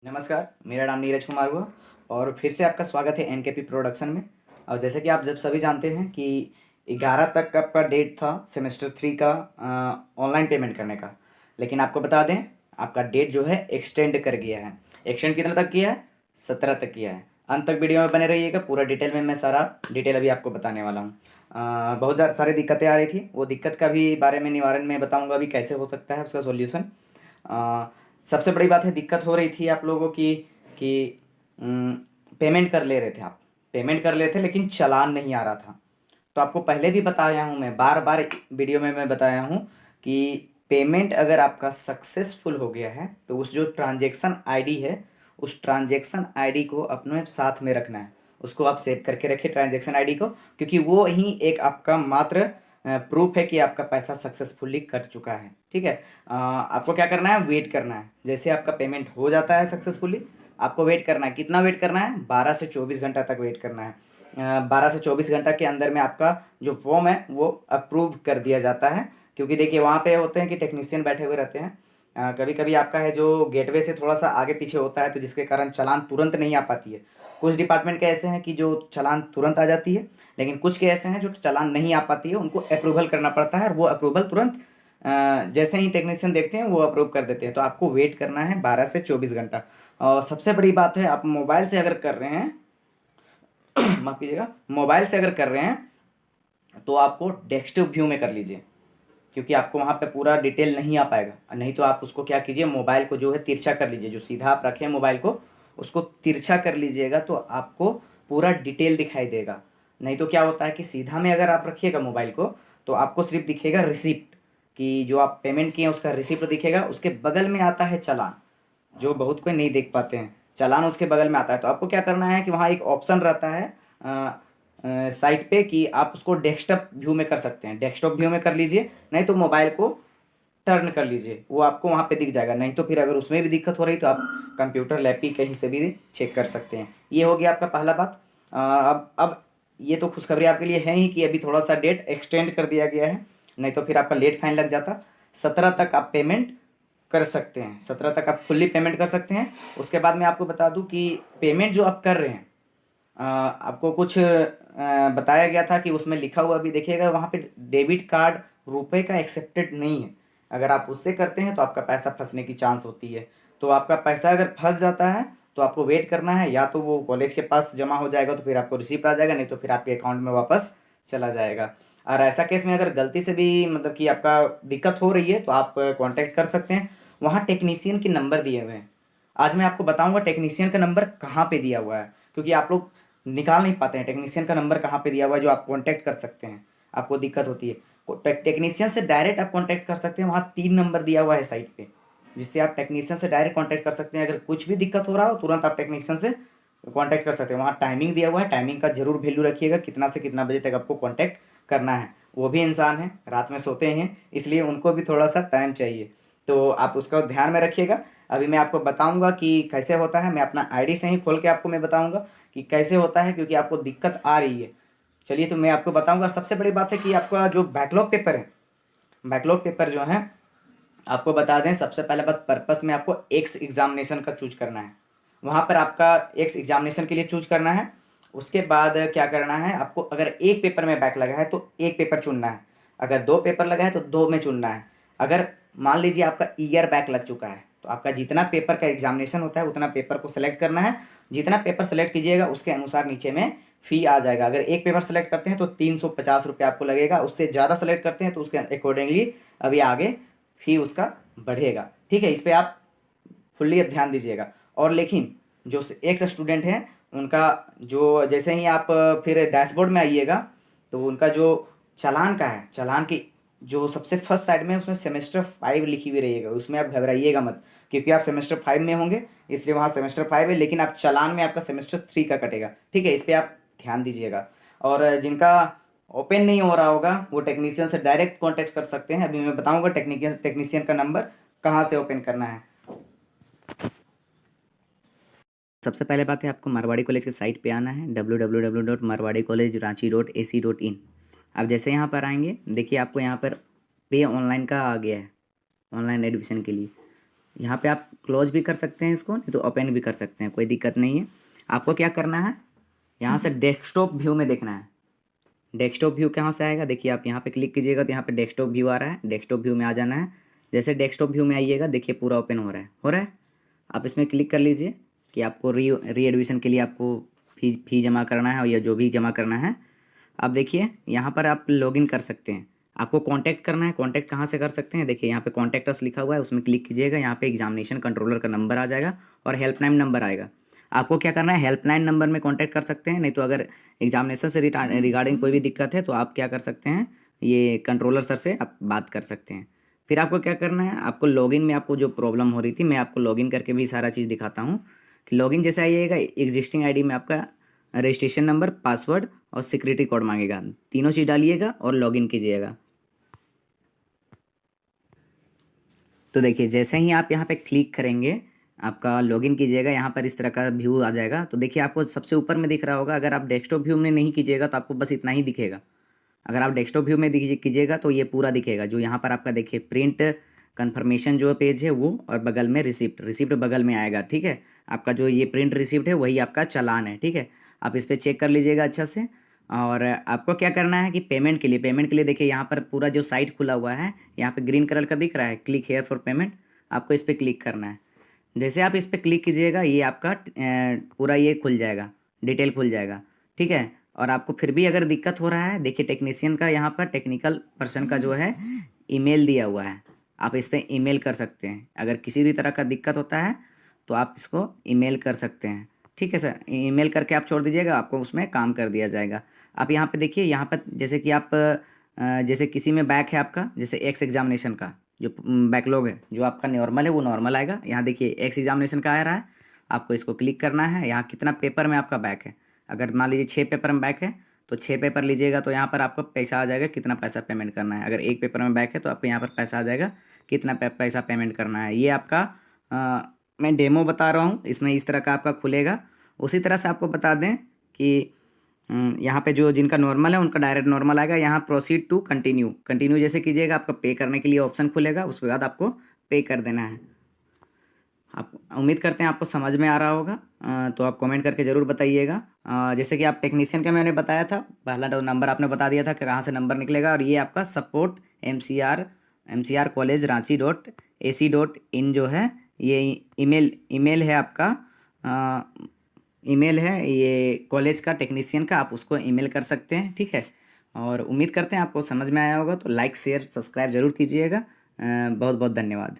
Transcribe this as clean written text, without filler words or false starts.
नमस्कार, मेरा नाम नीरज कुमार हुआ और फिर से आपका स्वागत है एनकेपी प्रोडक्शन में। और जैसे कि आप जब सभी जानते हैं कि 11 तक का आपका डेट था सेमेस्टर 3 का ऑनलाइन पेमेंट करने का। लेकिन आपको बता दें, आपका डेट जो है एक्सटेंड कर गया है। एक्सटेंड कितने तक किया है? 17 तक किया है। अंत तक वीडियो में बने रहिएगा, पूरा डिटेल में मैं सारा डिटेल अभी आपको बताने वाला हूँ। बहुत सारी दिक्कतें आ रही थी, वो दिक्कत का भी बारे में निवारण में बताऊँगा अभी कैसे हो सकता है उसका सोल्यूशन। सबसे बड़ी बात है, दिक्कत हो रही थी आप लोगों की कि पेमेंट कर ले रहे थे, आप पेमेंट कर लेते लेकिन चालान नहीं आ रहा था। तो आपको पहले भी बताया हूँ, मैं बार बार वीडियो में मैं बताया हूँ कि पेमेंट अगर आपका सक्सेसफुल हो गया है तो उस जो ट्रांजेक्शन आईडी है, उस ट्रांजेक्शन आईडी को अपने साथ में रखना है। उसको आप सेव करके रखिए ट्रांजेक्शन आईडी को, क्योंकि वो ही एक आपका मात्र प्रूफ है कि आपका पैसा सक्सेसफुली कट चुका है। ठीक है। आपको क्या करना है, वेट करना है। जैसे आपका पेमेंट हो जाता है सक्सेसफुली, आपको वेट करना है। कितना वेट करना है? 12 से 24 घंटा तक वेट करना है। 12 से 24 घंटा के अंदर में आपका जो फॉर्म है वो अप्रूव कर दिया जाता है। क्योंकि देखिए वहाँ पे होते हैं कि टेक्नीशियन बैठे हुए रहते हैं। कभी कभी आपका है जो गेटवे से थोड़ा सा आगे पीछे होता है, तो जिसके कारण चालान तुरंत नहीं आ पाती है। कुछ डिपार्टमेंट के ऐसे हैं कि जो चालान तुरंत आ जाती है, लेकिन कुछ के ऐसे हैं जो चालान नहीं आ पाती है, उनको अप्रूवल करना पड़ता है और वो अप्रूवल तुरंत जैसे ही टेक्नीशियन देखते हैं वो अप्रूव कर देते हैं। तो आपको वेट करना है 12 से 24 घंटा। और सबसे बड़ी बात है, आप मोबाइल से अगर कर रहे हैं माफ कीजिएगा, मोबाइल से अगर कर रहे हैं तो आपको डेस्कटॉप व्यू में कर लीजिए, क्योंकि आपको वहाँ पे पूरा डिटेल नहीं आ पाएगा। नहीं तो आप उसको क्या कीजिए, मोबाइल को जो है तिरछा कर लीजिए। जो सीधा आप रखें मोबाइल को, उसको तिरछा कर लीजिएगा तो आपको पूरा डिटेल दिखाई देगा। नहीं तो क्या होता है कि सीधा में अगर आप रखिएगा मोबाइल को, तो आपको सिर्फ दिखेगा रिसिप्ट, कि जो आप पेमेंट किए उसका रिसिप्ट दिखेगा। उसके बगल में आता है चालान, जो बहुत कोई नहीं देख पाते हैं। चालान उसके बगल में आता है। तो आपको क्या करना है कि वहाँ एक ऑप्शन रहता है साइट पे, कि आप उसको डेस्कटॉप व्यू में कर सकते हैं। डेस्कटॉप व्यू में कर लीजिए, नहीं तो मोबाइल को टर्न कर लीजिए, वो आपको वहाँ पे दिख जाएगा। नहीं तो फिर अगर उसमें भी दिक्कत हो रही तो आप कंप्यूटर लैब पे कहीं से भी चेक कर सकते हैं। ये हो गया आपका पहला बात। अब ये तो खुशखबरी आपके लिए है ही कि अभी थोड़ा सा डेट एक्सटेंड कर दिया गया है, नहीं तो फिर आपका लेट फाइन लग जाता। 17 तक आप पेमेंट कर सकते हैं, 17 तक आप फुल्ली पेमेंट कर सकते हैं। उसके बाद मैं आपको बता दूं कि पेमेंट जो आप कर रहे हैं, आपको कुछ बताया गया था कि उसमें लिखा हुआ भी देखिएगा, वहाँ पे डेबिट कार्ड रुपए का एक्सेप्टेड नहीं है। अगर आप उससे करते हैं तो आपका पैसा फंसने की चांस होती है। तो आपका पैसा अगर फंस जाता है तो आपको वेट करना है, या तो वो कॉलेज के पास जमा हो जाएगा तो फिर आपको रिसीप्ट आ जाएगा, नहीं तो फिर आपके अकाउंट में वापस चला जाएगा। और ऐसा केस में अगर गलती से भी मतलब कि आपका दिक्कत हो रही है तो आप कांटेक्ट कर सकते हैं। वहाँ टेक्नीशियन के नंबर दिए हुए हैं। आज मैं आपको बताऊंगा टेक्नीशियन का नंबर कहाँ पे दिया हुआ है, क्योंकि आप लोग निकाल नहीं पाते हैं टेक्नीशियन का नंबर कहाँ पे दिया हुआ है जो आप कांटेक्ट कर सकते हैं। आपको दिक्कत होती है, टेक्नीशियन से डायरेक्ट आप कांटेक्ट कर सकते हैं। वहाँ 3 नंबर दिया हुआ है साइट पे, जिससे आप टेक्नीशियन से डायरेक्ट कांटेक्ट कर सकते हैं। अगर कुछ भी दिक्कत हो रहा हो तुरंत आप टेक्नीशियन से कांटेक्ट कर सकते हैं। वहाँ टाइमिंग दिया हुआ है, टाइमिंग का जरूर वैल्यू रखिएगा, कितना से कितना बजे तक आपको कांटेक्ट करना है। वो भी इंसान है, रात में सोते हैं, इसलिए उनको भी थोड़ा सा टाइम चाहिए, तो आप उसका ध्यान में रखिएगा। अभी मैं आपको बताऊंगा कि कैसे होता है, मैं अपना आईडी से ही खोल के आपको मैं बताऊंगा कि कैसे होता है, क्योंकि आपको दिक्कत आ रही है। चलिए तो मैं आपको बताऊंगा। सबसे बड़ी बात है कि आपका जो बैकलॉग पेपर है, बैकलॉग पेपर जो है, आपको बता दें सबसे पहले बात, पर्पस में आपको एक्स एग्जामिनेशन का चूज करना है। वहाँ पर आपका एक्स एग्जामिनेशन के लिए चूज करना है। उसके बाद क्या करना है, आपको अगर एक पेपर में बैक लगा है तो एक पेपर चुनना है। अगर 2 पेपर लगा है तो 2 में चुनना है। अगर मान लीजिए आपका ईयर बैक लग चुका है तो आपका जितना पेपर का एग्जामिनेशन होता है उतना पेपर को सिलेक्ट करना है। जितना पेपर सेलेक्ट कीजिएगा उसके अनुसार नीचे में फी आ जाएगा। अगर एक पेपर सेलेक्ट करते हैं तो 350 रुपये आपको लगेगा, उससे ज़्यादा सेलेक्ट करते हैं तो उसके अकॉर्डिंगली अभी आगे फी उसका बढ़ेगा। ठीक है, इस पर आप फुल्ली ध्यान दीजिएगा। और लेकिन जो एक्स स्टूडेंट हैं उनका जो, जैसे ही आप फिर डैशबोर्ड में आइएगा तो उनका जो चालान का है, चालान की जो सबसे फर्स्ट साइड में उसमें सेमेस्टर 5 लिखी हुई रहिएगा, उसमें आप घबराइएगा मत, क्योंकि आप सेमेस्टर 5 में होंगे इसलिए वहाँ सेमेस्टर 5 है, लेकिन आप चालान में आपका सेमेस्टर 3 का कटेगा। ठीक है, इस पर आप ध्यान दीजिएगा। और जिनका ओपन नहीं हो रहा होगा वो टेक्नीशियन से डायरेक्ट कांटेक्ट कर सकते हैं। अभी मैं बताऊंगा टेक्नीशियन का नंबर कहाँ से ओपन करना है। सबसे पहले बात है, आपको मारवाड़ी कॉलेज के साइट पे आना है www.marwadicollegeranchi.ac.in। आप जैसे यहाँ पर आएंगे, देखिए आपको यहाँ पर पे ऑनलाइन का आ गया है, ऑनलाइन एडमिशन के लिए। यहाँ पे आप क्लोज भी कर सकते हैं इसको, नहीं तो ओपन भी कर सकते हैं, कोई दिक्कत नहीं है। आपको क्या करना है, यहाँ से डेस्कटॉप व्यू में देखना है। डेस्कटॉप व्यू कहाँ से आएगा, देखिए आप यहाँ पे क्लिक कीजिएगा तो यहाँ पे डेस्कटॉप व्यू आ रहा है। डेस्कटॉप व्यू में आ जाना है। जैसे डेस्कटॉप व्यू में आइएगा, देखिए पूरा ओपन हो रहा है। आप इसमें क्लिक कर लीजिए कि आपको री एडमिशन के लिए आपको फ़ी जमा करना है, या जो भी जमा करना है। अब देखिए यहाँ पर आप लॉगिन कर सकते हैं। आपको कांटेक्ट करना है। कांटेक्ट कहाँ से कर सकते हैं, देखिए यहाँ पे कॉन्टैक्ट अस लिखा हुआ है, उसमें क्लिक कीजिएगा। यहाँ पे एग्जामिनेशन कंट्रोलर का नंबर आ जाएगा और हेल्पलाइन नंबर आएगा। आपको क्या करना है, हेल्पलाइन नंबर में कांटेक्ट कर सकते हैं, नहीं तो अगर एग्जामिनेशन से रिगार्डिंग कोई भी दिक्कत है तो आप क्या कर सकते हैं, ये कंट्रोलर सर से आप बात कर सकते हैं। फिर आपको क्या करना है, आपको लॉगिन में आपको जो प्रॉब्लम हो रही थी, मैं आपको लॉगिन करके भी सारा चीज़ दिखाता हूँ कि लॉगिन जैसे आइएगा, एग्जिस्टिंग आईडी में आपका रजिस्ट्रेशन नंबर, पासवर्ड और सिक्योरिटी कोड मांगेगा। तीनों चीज़ डालिएगा और लॉगिन कीजिएगा। तो देखिए जैसे ही आप यहाँ पे क्लिक करेंगे, आपका लॉगिन कीजिएगा, यहाँ पर इस तरह का व्यू आ जाएगा। तो देखिए आपको सबसे ऊपर में दिख रहा होगा। अगर आप डेस्कटॉप व्यू में नहीं कीजिएगा तो आपको बस इतना ही दिखेगा। अगर आप डेस्कटॉप व्यू में कीजिएगा तो ये पूरा दिखेगा। जो यहाँ पर आपका देखिए प्रिंट कंफर्मेशन जो पेज है वो, और बगल में रिसिप्ट बगल में आएगा। ठीक है, आपका जो ये प्रिंट रिसिप्ट है वही आपका चालान है। ठीक है, आप इस पर चेक कर लीजिएगा अच्छा से। और आपको क्या करना है कि पेमेंट के लिए देखिए यहाँ पर पूरा जो साइट खुला हुआ है, यहाँ पे ग्रीन कलर का दिख रहा है, क्लिक हेयर फॉर पेमेंट। आपको इस पर क्लिक करना है। जैसे आप इस पर क्लिक कीजिएगा, ये आपका पूरा ये खुल जाएगा, डिटेल खुल जाएगा। ठीक है, और आपको फिर भी अगर दिक्कत हो रहा है, देखिए टेक्नीशियन का यहाँ पर टेक्निकल पर्सन का जो है ईमेल दिया हुआ है, आप इस पर ईमेल कर सकते हैं। अगर किसी भी तरह का दिक्कत होता है तो आप इसको ईमेल कर सकते हैं। ठीक है सर, ईमेल करके आप छोड़ दीजिएगा, आपको उसमें काम कर दिया जाएगा। आप यहाँ पे देखिए, यहाँ पर जैसे कि आप जैसे किसी में बैक है आपका, जैसे एक्स एग्जामिनेशन का जो बैकलॉग है, जो आपका नॉर्मल है वो नॉर्मल आएगा। यहाँ देखिए एक्स एग्जामिनेशन का आ रहा है, आपको इसको क्लिक करना है। यहाँ कितना पेपर में आपका बैक है, अगर मान लीजिए 6 पेपर में बैक है तो 6 पेपर लीजिएगा तो यहाँ पर आपको पैसा आ जाएगा, कितना पैसा पेमेंट करना है। अगर एक पेपर में बैक है तो आपको यहाँ पर पैसा आ जाएगा, कितना पैसा पेमेंट करना है। ये आपका मैं डेमो बता रहा हूँ, इसमें इस तरह का आपका खुलेगा। उसी तरह से आपको बता दें कि यहाँ पे जो जिनका नॉर्मल है उनका डायरेक्ट नॉर्मल आएगा। यहाँ प्रोसीड टू कंटिन्यू जैसे कीजिएगा, आपका पे करने के लिए ऑप्शन खुलेगा, उसके बाद आपको पे कर देना है। आप उम्मीद करते हैं आपको समझ में आ रहा होगा। तो आप कमेंट करके ज़रूर बताइएगा। जैसे कि आप टेक्नीशियन का मैंने बताया था, पहला नंबर आपने बता दिया था कि कहाँ से नंबर निकलेगा, और ये आपका सपोर्ट MCR कॉलेज ranchi.ac.in जो है, ये ईमेल है आपका। ईमेल है ये कॉलेज का, टेक्नीशियन का, आप उसको ईमेल कर सकते हैं। ठीक है, और उम्मीद करते हैं आपको समझ में आया होगा। तो लाइक शेयर सब्सक्राइब जरूर कीजिएगा। बहुत बहुत धन्यवाद।